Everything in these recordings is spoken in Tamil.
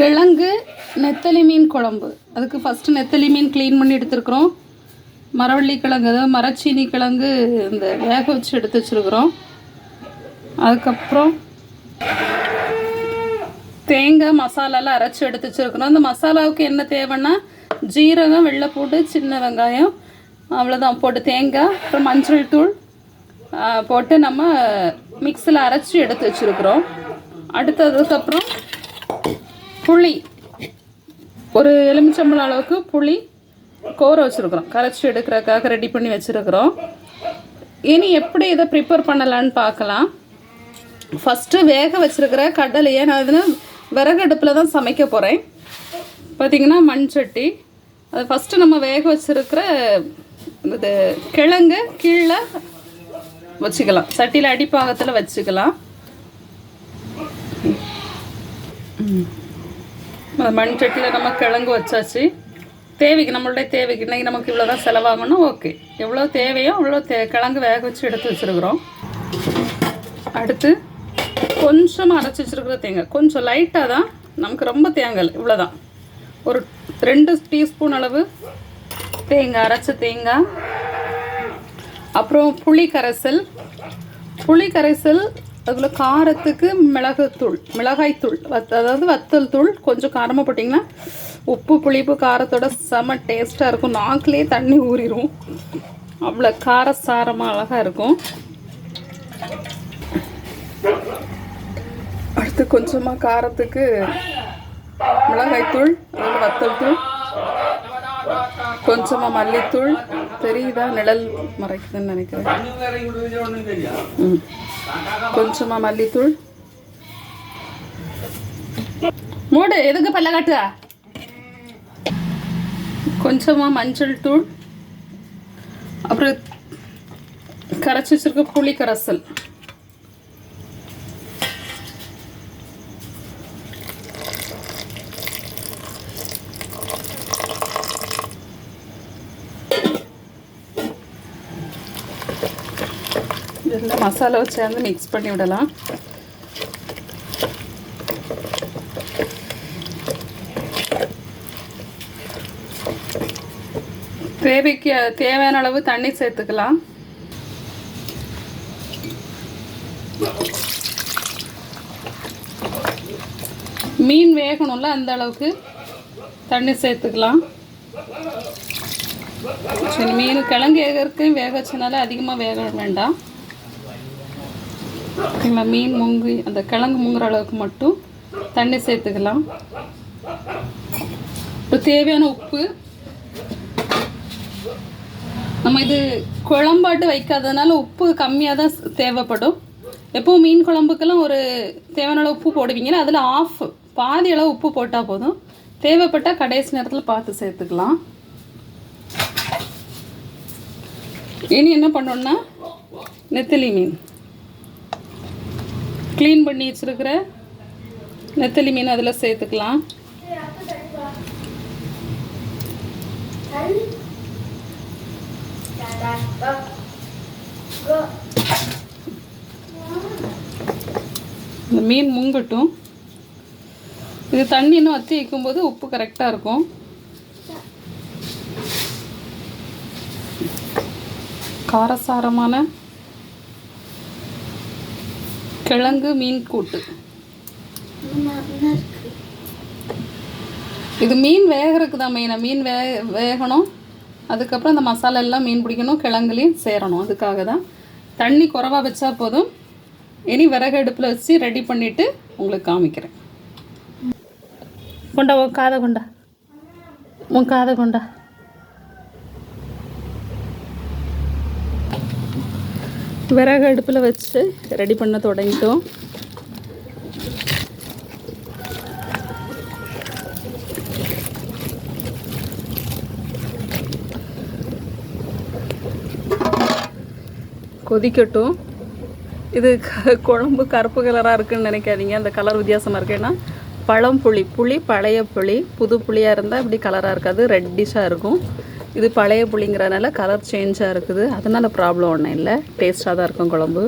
கிழங்கு நெத்தலி மீன் குழம்பு. அதுக்கு ஃபஸ்ட்டு நெத்தலி மீன் க்ளீன் பண்ணி எடுத்துருக்குறோம். மரவள்ளி கிழங்கு, அதாவது மரச்சீனி கிழங்கு இந்த வேக வச்சு எடுத்து வச்சுருக்குறோம். அதுக்கப்புறம் தேங்காய் மசாலாலாம் அரைச்சி எடுத்து வச்சுருக்குறோம். அந்த மசாலாவுக்கு என்ன தேவைன்னா ஜீரகம், வெள்ளைப்பூண்டு, சின்ன வெங்காயம், அவ்வளோதான் போட்டு தேங்காய், அப்புறம் மஞ்சள் தூள் போட்டு நம்ம மிக்ஸியில் அரைச்சி எடுத்து வச்சுருக்குறோம். அடுத்ததுக்கப்புறம் புளி, ஒரு எலுமிச்சம்பழம் அளவுக்கு புளி கோர வச்சுருக்குறோம். கரைச்சி எடுக்கிறதுக்காக ரெடி பண்ணி வச்சுருக்குறோம். இனி எப்படி இதை ப்ரிப்பேர் பண்ணலான்னு பார்க்கலாம். ஃபஸ்ட்டு வேக வச்சுருக்கிற கடலையை நான் இதில் விறகு அடுப்பில் தான் சமைக்க போகிறேன். பார்த்திங்கன்னா மண் சட்டி, அது ஃபஸ்ட்டு நம்ம வேக வச்சுருக்கிற இது கிழங்கு கீழே வச்சுக்கலாம். சட்டியில் அடிப்பாகத்தில் வச்சுக்கலாம். மண் சட்டியில் நம்ம கிழங்கு வச்சாச்சு. தேவைக்கு, நம்மளுடைய தேவைக்கு, இன்றைக்கி நமக்கு இவ்வளோ தான் செலவாகணும். ஓகே, எவ்வளோ தேவையோ அவ்வளோ கிழங்கு வேக வச்சு எடுத்து வச்சுருக்குறோம். அடுத்து கொஞ்சமாக அரைச்சி வச்சுருக்குற தேங்காய், கொஞ்சம் லைட்டாக தான், நமக்கு ரொம்ப தேங்காய் இவ்வளோ தான், ஒரு 2 டீஸ்பூன் அளவு தேங்காய், அரைச்ச தேங்காய். அப்புறம் புளி கரைசல், அதில் காரத்துக்கு மிளகாய்த்தூள், அதாவது வத்தல் தூள் கொஞ்சம் காரமாக போட்டிங்கன்னா உப்பு புளிப்பு காரத்தோட செம டேஸ்ட்டாக இருக்கும். நாக்கிலே தண்ணி ஊறிடும், அவ்வளோ காரசாரமாக அழகாக இருக்கும். அடுத்து கொஞ்சமாக காரத்துக்கு மிளகாய்த்தூள், அதாவது வத்தல் தூள், கொஞ்சமாக மல்லித்தூள். தெரியுதா, நிழல் மறைக்குதுன்னு நினைக்கிறேன். கொஞ்சமாக மல்லித்தூள். மூடு, எதுக்கு பல்ல காட்டுதா? கொஞ்சமாக மஞ்சள் தூள். அப்புறம் கரைச்சி வச்சிருக்க புளி கரைசல். இதெல்லாம் மசாலாவை சேர்ந்து மிக்ஸ் பண்ணி விடலாம். தேவைக்கு தேவையான அளவு தண்ணி சேர்த்துக்கலாம். மீன் வேகணும்ல, அந்த அளவுக்கு தண்ணி சேர்த்துக்கலாம். சரி, மீன் கிழங்கு வேக வச்சனால அதிகமாக வேக வேண்டாம். மீன் முங்கி அந்த கிழங்கு முங்குற அளவுக்கு மட்டும் தண்ணி சேர்த்துக்கலாம். இப்போ தேவையான உப்பு. நம்ம இது குழம்பாட்டு வைக்காததுனால உப்பு கம்மியாக தான் தேவைப்படும். எப்போவும் மீன் குழம்புக்கெல்லாம் ஒரு தேவையான அளவு உப்பு போடுவீங்கன்னா அதில் பாதி அளவு உப்பு போட்டால் போதும். தேவைப்பட்டால் கடைசி நேரத்தில் பார்த்து சேர்த்துக்கலாம். இனி என்ன பண்ணோன்னா நெத்தலி மீன் க்ளீன் பண்ணி வச்சுருக்கிற நெத்தலி மீன் அதில் சேர்த்துக்கலாம். இந்த மீன் முங்கட்டும். இது தண்ணி இன்னும் வற்றி வைக்கும்போது உப்பு கரெக்டாக இருக்கும். காரசாரமான கிழங்கு மீன் கூட்டு. இது மீன் வேகிறதுக்கு தான் மெயினாக. மீன் வேகணும், அதுக்கப்புறம் அந்த மசாலா எல்லாம் மீன் பிடிக்கணும், கிழங்குலையும் சேரணும். அதுக்காக தான் தண்ணி குறைவாக வச்சா போதும். இனி விறகு அடுப்பில் வச்சு ரெடி பண்ணிவிட்டு உங்களுக்கு காமிக்கிறேன். கொண்டா, உன் காதை கொண்டா. விறகு அடுப்பில் வச்சு ரெடி பண்ண தொடங்கிட்டோம். கொதிக்கட்டும். இது குழம்பு கருப்பு கலராக இருக்குதுன்னு நினைக்காதீங்க. அந்த கலர் வித்தியாசமாக இருக்குன்னா புளி பழைய புளி. புது புளியாக இருந்தால் இப்படி கலராக இருக்காது, ரெட்டிஷாக இருக்கும். இது பழைய புளிங்கிறதுனால கலர் சேஞ்சாக இருக்குது. அதனால் ப்ராப்ளம் ஒன்றும் இல்லை, டேஸ்ட்டாக தான் இருக்கும் குழம்பு.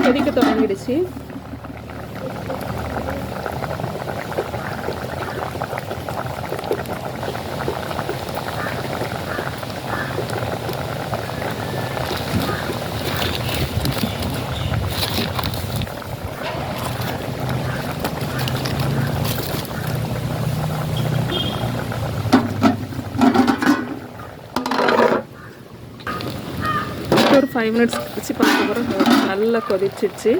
கொதிக்க தொடங்கிடுச்சு. ஒரு 5 மினிட்ஸ் கழிச்சு பார்க்க போகிறோம். நல்லா கொதிச்சிடுச்சு.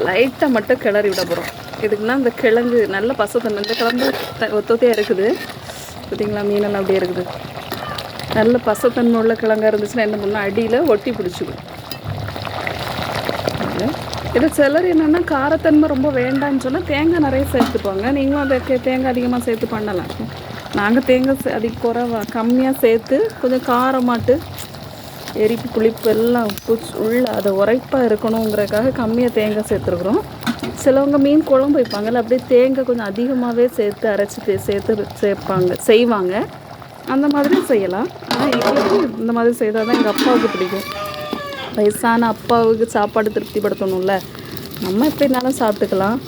லைட்டாக மட்டும் கிளறி விட போகிறோம். இதுக்குன்னா இந்த கிழங்கு நல்ல பசத்தன்மை, இந்த கிழங்கு ஒத்தொத்தையாக இருக்குது பார்த்தீங்களா, மீனெல்லாம் அப்படியே இருக்குது. நல்ல பசத்தன்மை உள்ள கிழங்காக இருந்துச்சுன்னா என்ன பண்ணால் அடியில் ஒட்டி பிடிச்சிக்கும். இதை சிலர் என்னென்னா காரத்தன்மை ரொம்ப வேண்டாம்னு சொன்னால் தேங்காய் நிறைய சேர்த்துப்பாங்க. நீங்களும் அதை தேங்காய் அதிகமாக சேர்த்து பண்ணலாம். நாங்கள் தேங்காய் கம்மியாக சேர்த்து கொஞ்சம் காரமாட்டு எரிப்பு புளிப்பு எல்லாம் உள்ள அதை உரைப்பாக இருக்கணுங்கிறதுக்காக கம்மியாக தேங்காய் சேர்த்துருக்குறோம். சிலவங்க மீன் குழம்பு வைப்பாங்கல்ல, அப்படியே தேங்காய் கொஞ்சம் அதிகமாகவே சேர்த்து அரைச்சி செய்வாங்க. அந்த மாதிரி செய்யலாம். ஆனால் எங்களுக்கு இந்த மாதிரி செய்தால் தான் எங்கள் அப்பாவுக்கு பிடிக்கும். வயசான அப்பாவுக்கு சாப்பாடு திருப்திப்படுத்தணும்ல, நம்ம எப்படினாலும் சாப்பிட்டுக்கலாம்.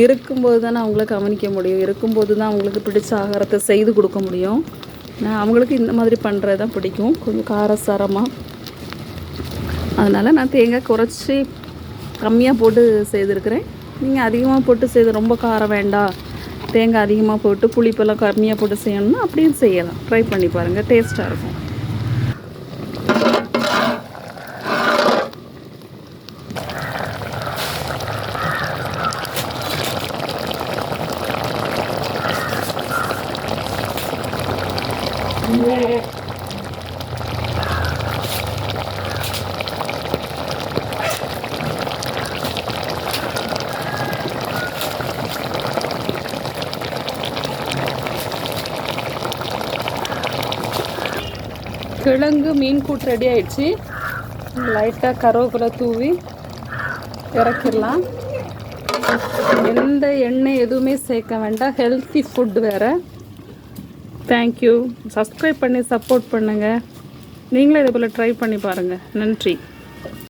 இருக்கும்போது தானே அவங்கள கவனிக்க முடியும். இருக்கும்போது தான் அவங்களுக்கு பிடிச்ச ஆகாரத்தை செய்து கொடுக்க முடியும். நான் அவங்களுக்கு இந்த மாதிரி பண்ணுறது தான் பிடிக்கும், கொஞ்சம் காரசாரமாக. அதனால் நான் தேங்காய் குறைச்சி கம்மியாக போட்டு செய்திருக்கிறேன். நீங்கள் அதிகமாக போட்டு செய்து ரொம்ப காரம் வேண்டாம், தேங்காய் அதிகமாக போட்டு புளிப்பெல்லாம் கம்மியாக போட்டு செய்யணும்னா அப்படியும் செய்யலாம். ட்ரை பண்ணி பாருங்கள், டேஸ்ட்டாக இருக்கும். கிழங்கு மீன் கூட்டு ரெடி ஆயிடுச்சு. லைட்டாக கருவேப்பிலை தூவி இறக்கிடலாம். எந்த எண்ணெய் எதுவுமே சேர்க்க வேண்டாம், ஹெல்த்தி ஃபுட் வேறு. தேங்க்யூ. சப்ஸ்கிரைப் பண்ணி சப்போர்ட் பண்ணுங்கள். நீங்களே இதே போல் ட்ரை பண்ணி பாருங்கள். நன்றி.